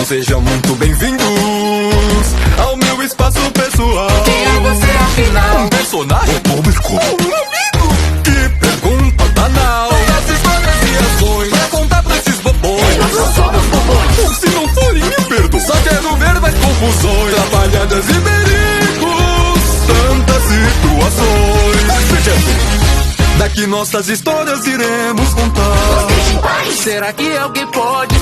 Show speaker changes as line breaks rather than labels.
sejam muito bem-vindos ao meu espaço pessoal.
Quem é você afinal?
Um personagem público, um amigo que pergunta banal as histórias e ações pra contar pra esses bobões.
Nós não somos bobões.
Ou se não forem, me perdoem. Só quero ver mais confusões, atrapalhadas e perigos, tantas situações. Daqui nossas histórias iremos contar.
Será que alguém pode